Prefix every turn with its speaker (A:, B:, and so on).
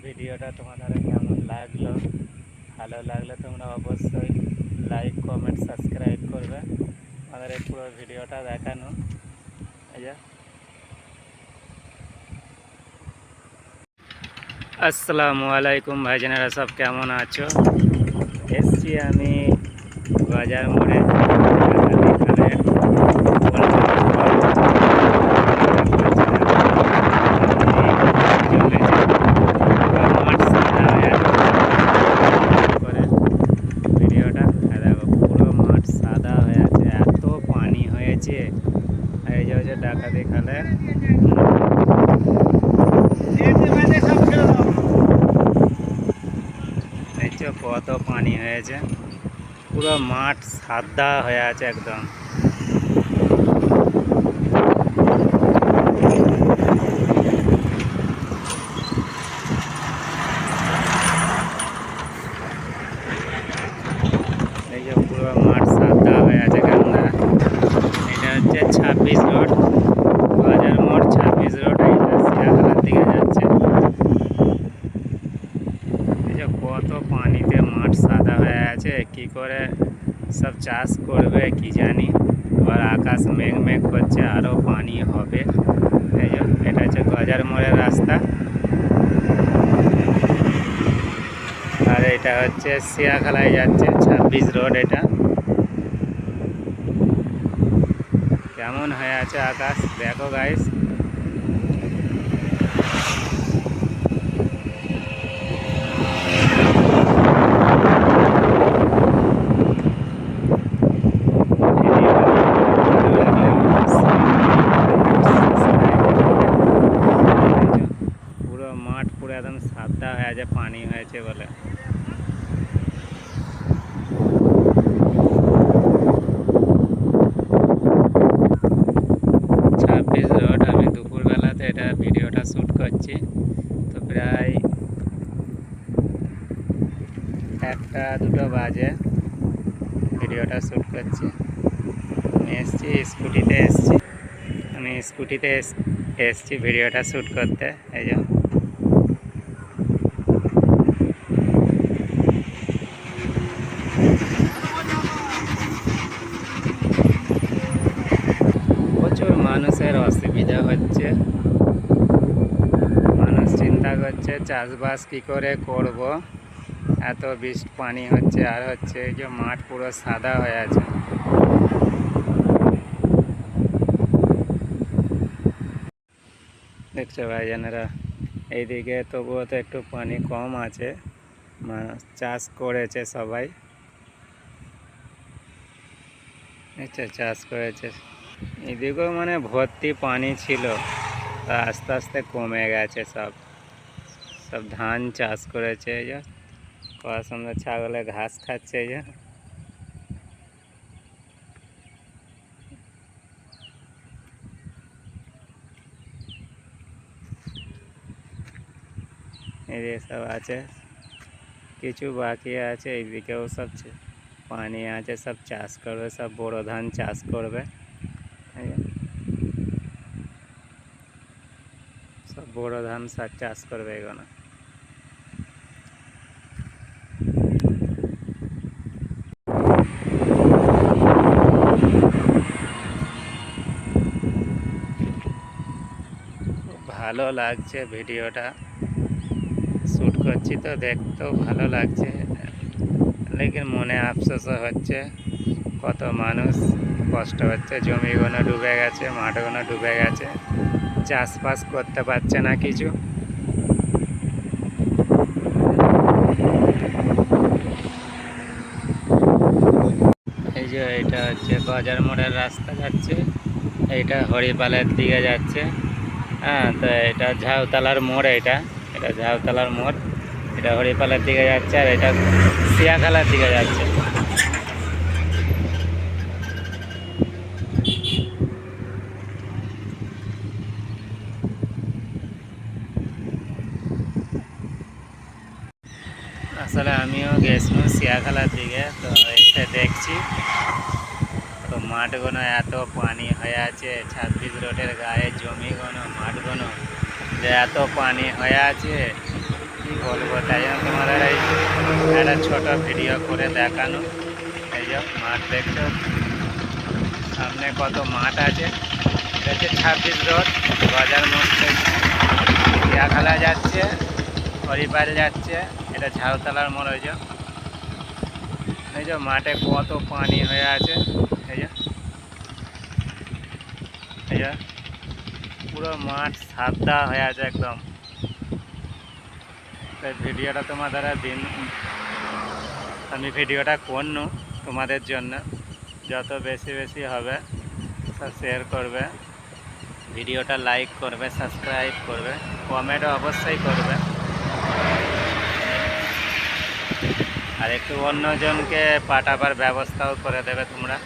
A: ভিডিওটা তোমাদের কেমন লাগলো? ভালো লাগলে তোমরা অবশ্যই লাইক কমেন্ট সাবস্ক্রাইব করবে। আমাদের এই পুরো ভিডিওটা দেখানো। এই যে আসসালামু আলাইকুম ভাইজানেরা, সব কেমন আছো? এসছি আমি বাজার মোড়ে। ভিডিওটা দেখো, পুরো মাঠ সাদা হয়ে আছে, এত পানি হয়েছে। এই যে ডাকাতি খালে দেখছো কত পানি হয়েছে, পুরো মাঠ সাদা হয়ে আছে একদম। এই যে পুরো মাঠ সাদা হয়ে আছে কেননা এটা হচ্ছে 26 রোড, বাজার মোড় 26 রোড। এইটা সিয়াখালার দিকে যাচ্ছে। এই যে কত পানিতে মাঠ সাদা হয়ে আছে, কি করে সব চাষ করবে কি জানি। আবার আকাশ মেঘ মেঘ করছে, আরও পানি হবে। এই যে এটা হচ্ছে বাজার মোড়ের রাস্তা, আর এটা হচ্ছে সিয়াখালায় যাচ্ছে 26 রোড। এটা কেমন হয়ে আছে আকাশ দেখো গাইস। পুরো মাঠ পুরো একদম সাদা হয়ে আছে, পানি হয়েছে বলে। 26 রোড। আমি দুপুরবেলাতে এটা ভিডিওটা শ্যুট করছি, তো প্রায় 1-2 বাজে ভিডিওটা শ্যুট করছি। আমি এসছি স্কুটিতে, আমি স্কুটিতে এসছি ভিডিওটা শ্যুট করতে। এই যে প্রচুর মানুষের অসুবিধা হচ্ছে, মানুষ চিন্তা করছে চাষবাস কি করে করব, এত বৃষ্টি পানি হচ্ছে আর হচ্ছে। এই যে মাঠ পুরো সাদা হয়ে আছে। দেখছো ভাইজানেরা, এইদিকে তবুও তো একটু পানি কম আছে, মানুষ চাষ করেছে সবাই। দেখছো চাষ করেছে, এদিকেও মানে ভর্তি পানি ছিল, তা আস্তে আস্তে কমে গেছে। সব ধান চাষ করেছে। এই যে কত সুন্দর ছাগলে ঘাস খাচ্ছে। এই যে এই সব আছে, কিছু বাকি আছে। এইদিকেও সব পানি আছে, সব চাষ করবে, সব বোরো ধান চাষ করবে। সব বোরো ধান সব চাষ করবে এগুলো। ভালো লাগছে ভিডিওটা শ্যুট করছি, তো দেখতেও ভালো লাগছে, লেকিন মনে আফসোসও হচ্ছে। কত মানুষ কষ্ট হচ্ছে, জমিগুলো ডুবে গেছে, মাঠগুলো ডুবে গেছে, চাষবাস করতে পারছে না কিছু। এই যে এটা হচ্ছে বাজার মোড়ের রাস্তা যাচ্ছে, এইটা হরিপালের দিকে যাচ্ছে। হ্যাঁ, তো এটা ঝাউতলার মোড়, এটা ঝাউতলার মোড়, এটা হরিপালের দিকে যাচ্ছে, আর এটা সিয়াখালার দিকে যাচ্ছে। আসলে আমিও গেছিলাম সিয়াখালার দিকে, তো এসে দেখছি তো মাঠগুলো এত পানি হয়ে আছে, 26 রোডের গায়ে জমিগুলো মাঠগুলো যে এত পানি হয়ে আছে, কী বলবো, তাই জন্য তোমাদের এই একটা ছোটো ভিডিও করে দেখানো। এই যে মাঠ দেখছো, সামনে কত মাঠ আছে। এটা হচ্ছে 26 রোড, বাজার মোড় থেকে চিড়িয়াখালা যাচ্ছে, হরিপাল যাচ্ছে, এটা ঝাউতলার মোড়। ওই যে এই যে মাঠে কত পানি হয়ে আছে, এই যে এই যে পুরো মাঠ সাদা হয়ে আছে একদম। তাই ভিডিওটা তোমাদের দিন, আমি ভিডিওটা করনু তোমাদের জন্য। যত বেশি বেশি হবে সব শেয়ার করবে, ভিডিওটা লাইক করবে, সাবস্ক্রাইব করবে, কমেন্টও অবশ্যই করবে। আর একটু অন্যজনকে পাঠাবার ব্যবস্থাও করে দেবে তোমরা।